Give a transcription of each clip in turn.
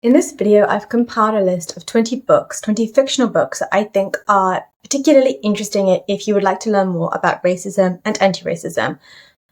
In this video, I've compiled a list of 20 books, 20 fictional books that I think are particularly interesting if you would like to learn more about racism and anti-racism,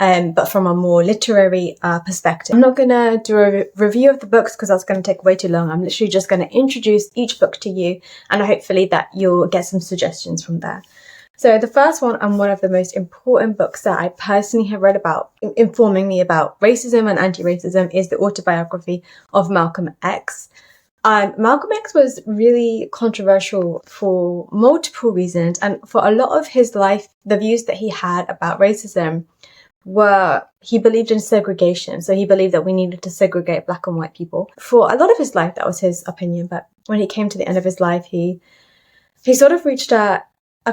but from a more literary perspective. I'm not going to do a review of the books because that's going to take way too long. I'm literally just going to introduce each book to you, and hopefully that you'll get some suggestions from there. So the first one, and one of the most important books that I personally have read about, informing me about racism and anti-racism, is the autobiography of Malcolm X. Malcolm X was really controversial for multiple reasons, and for a lot of his life, the views that he had about racism were, he believed in segregation. So he believed that we needed to segregate black and white people. For a lot of his life, that was his opinion. But when he came to the end of his life, he sort of reached a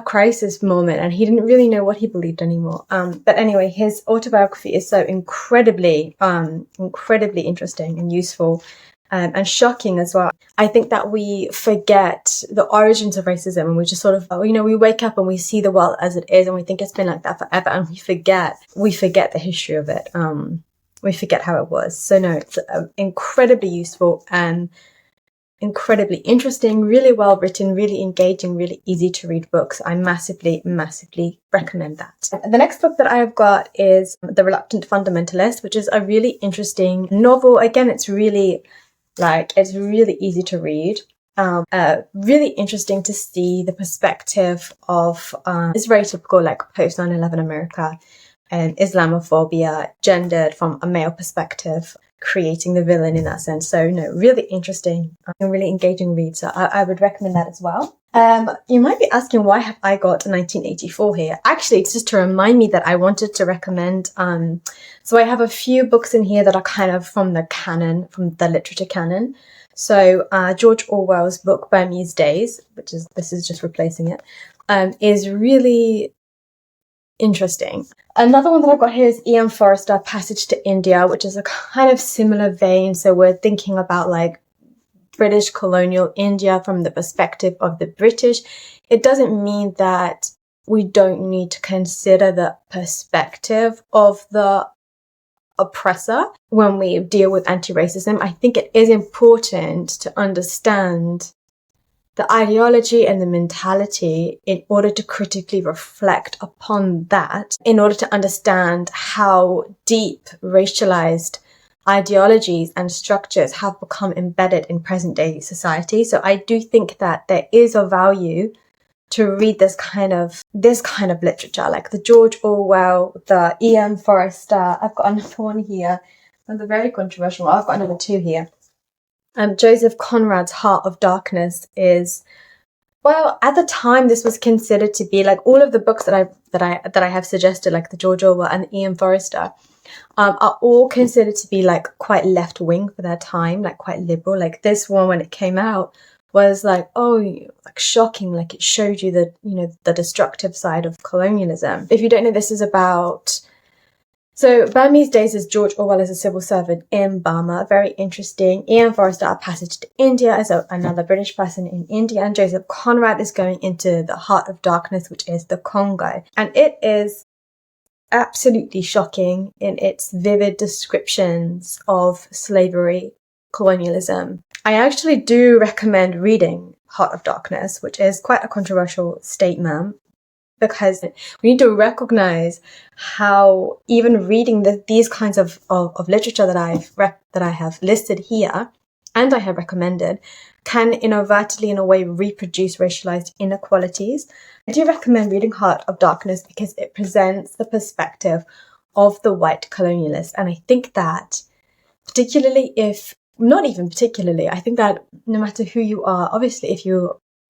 crisis moment, and he didn't really know what he believed anymore. But anyway, his autobiography is so incredibly interesting and useful, and shocking as well. I think that we forget the origins of racism, and we just sort of, we wake up and we see the world as it is, and we think it's been like that forever, and we forget the history of it. We forget how it was. So no, it's incredibly useful and incredibly interesting, really well written, really engaging, really easy to read books. I massively recommend that. The next book that I have got is The Reluctant Fundamentalist, which is a really interesting novel. Again, it's really easy to read. Really interesting to see the perspective of, it's very typical, like post 9/11 America and Islamophobia, gendered from a male perspective, creating the villain in that sense. So, really interesting and really engaging read. So I would recommend that as well. You might be asking, why have I got 1984 here? Actually, it's just to remind me that I wanted to recommend, so I have a few books in here that are kind of from the canon, from the literature canon. So George Orwell's book, Burmese Days, this is just replacing it, is really interesting. Another one that I've got here is E.M. Forrester, Passage to India, which is a kind of similar vein. So we're thinking about like British colonial India from the perspective of the British. It doesn't mean that we don't need to consider the perspective of the oppressor when we deal with anti-racism. I think it is important to understand the ideology and the mentality in order to critically reflect upon that, in order to understand how deep racialized ideologies and structures have become embedded in present day society. So I do think that there is a value to read this kind of literature, like the George Orwell, the E.M. Forrester. I've got another one here, and they're very controversial. I've got another two here. Joseph Conrad's Heart of Darkness is, well, at the time this was considered to be, like, all of the books that I have suggested, like the George Orwell and the E.M. Forrester, are all considered to be like quite left wing for their time, like quite liberal. Like this one, when it came out, was like, like shocking, like it showed you the destructive side of colonialism. If you don't know, this is about, so Burmese Days is George Orwell as a civil servant in Burma. Very interesting. E.M. Forrester, A Passage to India, is another British person in India. And Joseph Conrad is going into the Heart of Darkness, which is the Congo. And it is absolutely shocking in its vivid descriptions of slavery, colonialism. I actually do recommend reading Heart of Darkness, which is quite a controversial statement, because we need to recognize how even reading these kinds of literature that I have listed here and I have recommended can inadvertently, in a way, reproduce racialized inequalities. I do recommend reading Heart of Darkness because it presents the perspective of the white colonialist. And I think that I think that no matter who you are, obviously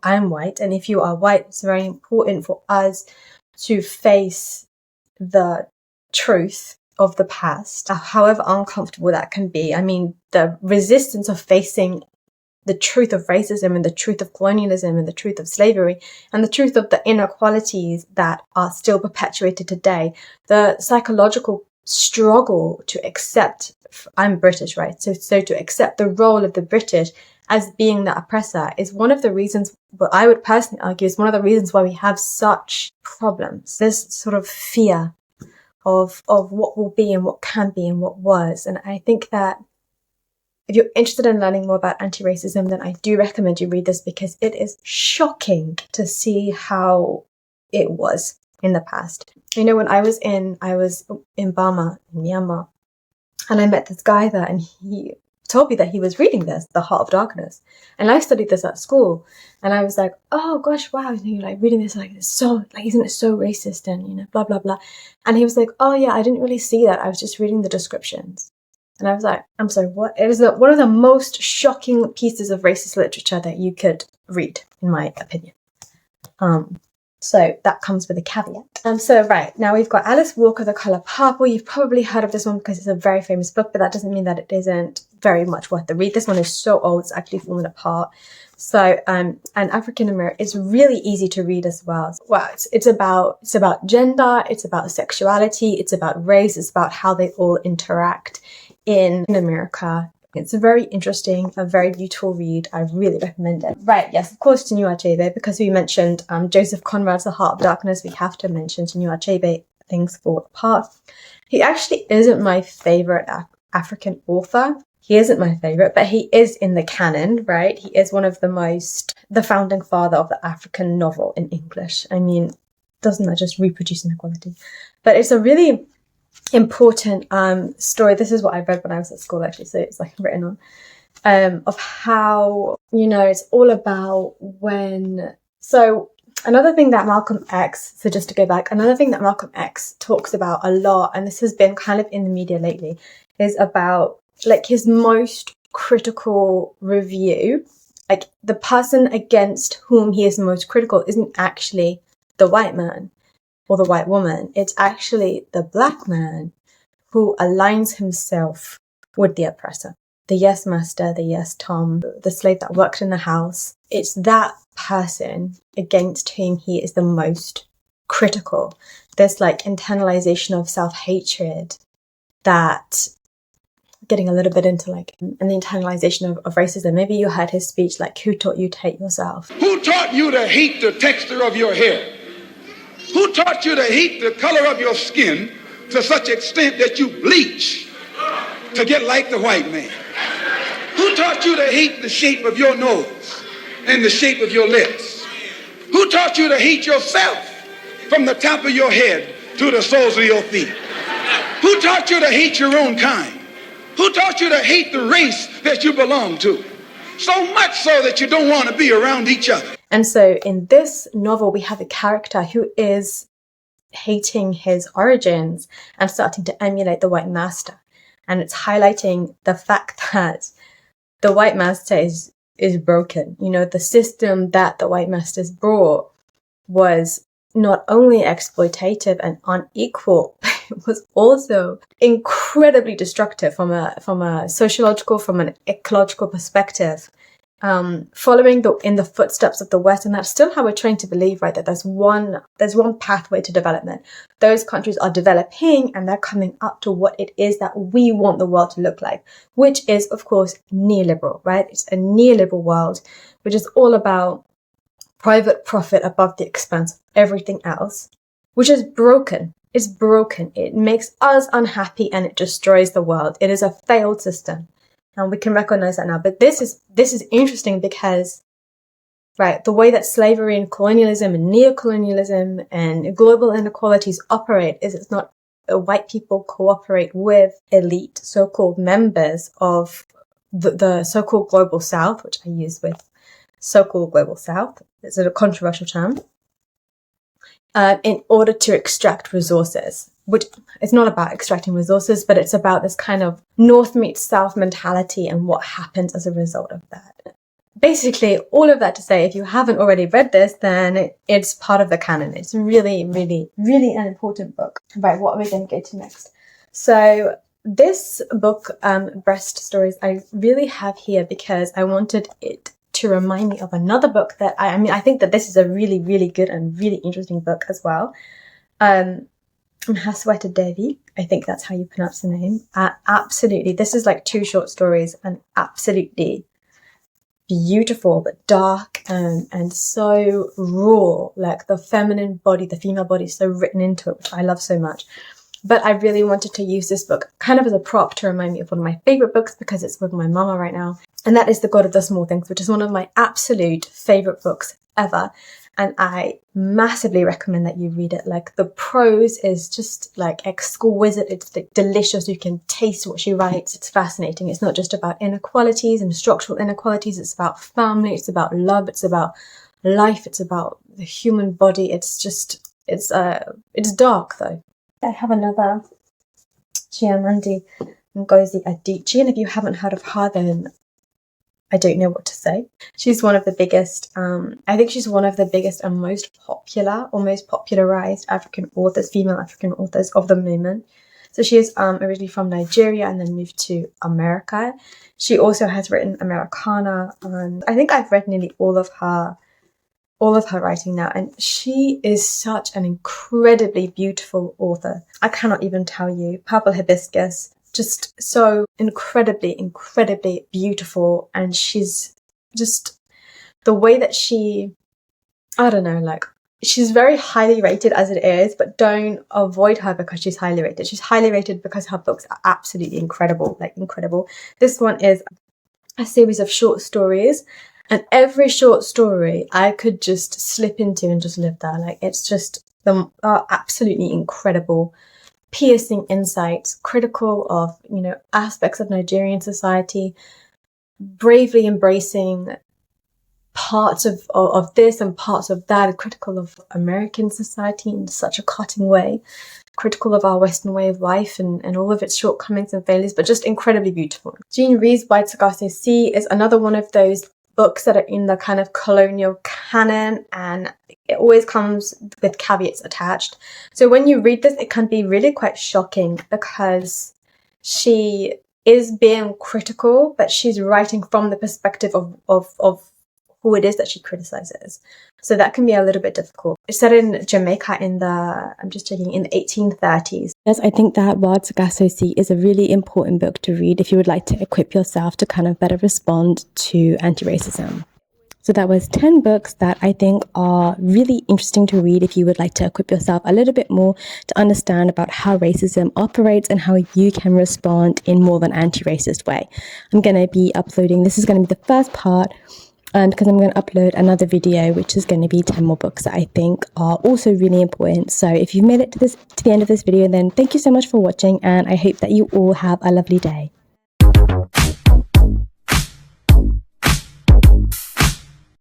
I'm white, and if you are white, it's very important for us to face the truth of the past, however uncomfortable that can be. I mean, the resistance of facing the truth of racism and the truth of colonialism and the truth of slavery and the truth of the inequalities that are still perpetuated today, the psychological struggle to accept, I'm British, right? So to accept the role of the British as being the oppressor is one of the reasons, what I would personally argue is one of the reasons why we have such problems. This sort of fear of what will be and what can be and what was. And I think that if you're interested in learning more about anti-racism, then I do recommend you read this, because it is shocking to see how it was in the past. You know, when I was in Burma, in Myanmar, and I met this guy there, and he told me that he was reading this, The Heart of Darkness. And I studied this at school. And I was like, oh gosh, wow, you know, like reading this, like it's so, like, isn't it so racist, and, you know, blah, blah, blah. And he was like, oh yeah, I didn't really see that. I was just reading the descriptions. And I was like, I'm sorry, what? It was one of the most shocking pieces of racist literature that you could read, in my opinion. So that comes with a caveat. So right, now we've got Alice Walker, The Colour Purple. You've probably heard of this one because it's a very famous book, but that doesn't mean that it isn't very much worth the read. This one is so old, it's actually fallen apart. So, and African American, it's really easy to read as well. Well, it's about gender, it's about sexuality, it's about race, it's about how they all interact in America. It's a very interesting, a very beautiful read. I really recommend it. Right, yes, of course, Chinua Achebe, because we mentioned Joseph Conrad's The Heart of Darkness, we have to mention Chinua Achebe, Things Fall Apart. He actually isn't my favorite African author. He isn't my favorite, but he is in the canon, right? He is one of the founding father of the African novel in English. I mean, doesn't that just reproduce inequality? But it's a really important story. This is what I read when I was at school, actually, so it's like written on, of how, you know, it's all about so another thing that Malcolm X, so just to go back, another thing that Malcolm X talks about a lot, and this has been kind of in the media lately, is about like his most critical review. Like the person against whom he is most critical isn't actually the white man or the white woman. It's actually the black man who aligns himself with the oppressor. The yes master, the yes Tom, the slave that worked in the house. It's that person against whom he is the most critical. There's like internalization of self-hatred that, getting a little bit into like, and the internalization of racism. Maybe you heard his speech, like, who taught you to hate yourself? Who taught you to hate the texture of your hair? Who taught you to hate the color of your skin to such extent that you bleach to get like the white man? Who taught you to hate the shape of your nose and the shape of your lips? Who taught you to hate yourself from the top of your head to the soles of your feet? Who taught you to hate your own kind? Who taught you to hate the race that you belong to? So much so that you don't want to be around each other. And so in this novel, we have a character who is hating his origins and starting to emulate the white master. And it's highlighting the fact that the white master is broken. You know, the system that the white masters brought was not only exploitative and unequal, but it was also incredibly destructive from a sociological, from an ecological perspective. Following in the footsteps of the West, and that's still how we're trained to believe, right? That there's one pathway to development. Those countries are developing and they're coming up to what it is that we want the world to look like, which is, of course, neoliberal, right? It's a neoliberal world, which is all about private profit above the expense of everything else, which is broken. It's broken. It makes us unhappy and it destroys the world. It is a failed system. And we can recognize that now. But this is interesting because, right, the way that slavery and colonialism and neocolonialism and global inequalities operate is it's not white people cooperate with elite so-called members of the so-called global south, which I use with so-called global south. It's a controversial term. In order to extract resources, which it's not about extracting resources, but it's about this kind of North meets South mentality and what happens as a result of that. Basically, all of that to say, if you haven't already read this, then it's part of the canon. It's really, really, really an important book. Right, what are we going to go to next? So this book, Breast Stories, I really have here because I wanted it to remind me of another book that I think that this is a really, really good and really interesting book as well. Hasweta Devi, I think that's how you pronounce the name. Absolutely. This is like 2 short stories and absolutely beautiful, but dark and so raw. Like the feminine body, the female body is so written into it, which I love so much. But I really wanted to use this book kind of as a prop to remind me of one of my favorite books because it's with my mama right now. And that is The God of the Small Things, which is one of my absolute favorite books ever. And I massively recommend that you read it. Like, the prose is just like exquisite. It's like delicious. You can taste what she writes. It's fascinating. It's not just about inequalities and structural inequalities. It's about family. It's about love. It's about life. It's about the human body. It's dark though. I have another Chimamanda Ngozi Adichie, and if you haven't heard of her, then I don't know what to say. She's one of the biggest, I think she's one of the biggest and most popular or most popularized African authors, female African authors of the moment. So she is originally from Nigeria and then moved to America. She also has written Americana, and I think I've read nearly all of her writing now, and she is such an incredibly beautiful author. I cannot even tell you. Purple Hibiscus, just so incredibly beautiful. And she's just, the way that she, I don't know, like, she's very highly rated as it is, but don't avoid her because she's highly rated. She's highly rated because her books are absolutely incredible, like incredible. This one is a series of short stories, and every short story I could just slip into and just live there. Like, it's just absolutely incredible, piercing insights, critical of, aspects of Nigerian society, bravely embracing parts of this and parts of that, critical of American society in such a cutting way, critical of our Western way of life and all of its shortcomings and failures, but just incredibly beautiful. Jean Rhys White Sargasso Sea is another one of those books that are in the kind of colonial canon, and it always comes with caveats attached. So when you read this, it can be really quite shocking because she is being critical, but she's writing from the perspective of who it is that she criticizes. So that can be a little bit difficult. It's set in Jamaica in the 1830s. Yes, I think that Wild Sargasso Sea is a really important book to read if you would like to equip yourself to kind of better respond to anti-racism. So that was 10 books that I think are really interesting to read if you would like to equip yourself a little bit more to understand about how racism operates and how you can respond in more of an anti-racist way. I'm going to be uploading, this is going to be the first part, because I'm going to upload another video which is going to be 10 more books that I think are also really important. So if you've made it to the end of this video, then thank you so much for watching, and I hope that you all have a lovely day.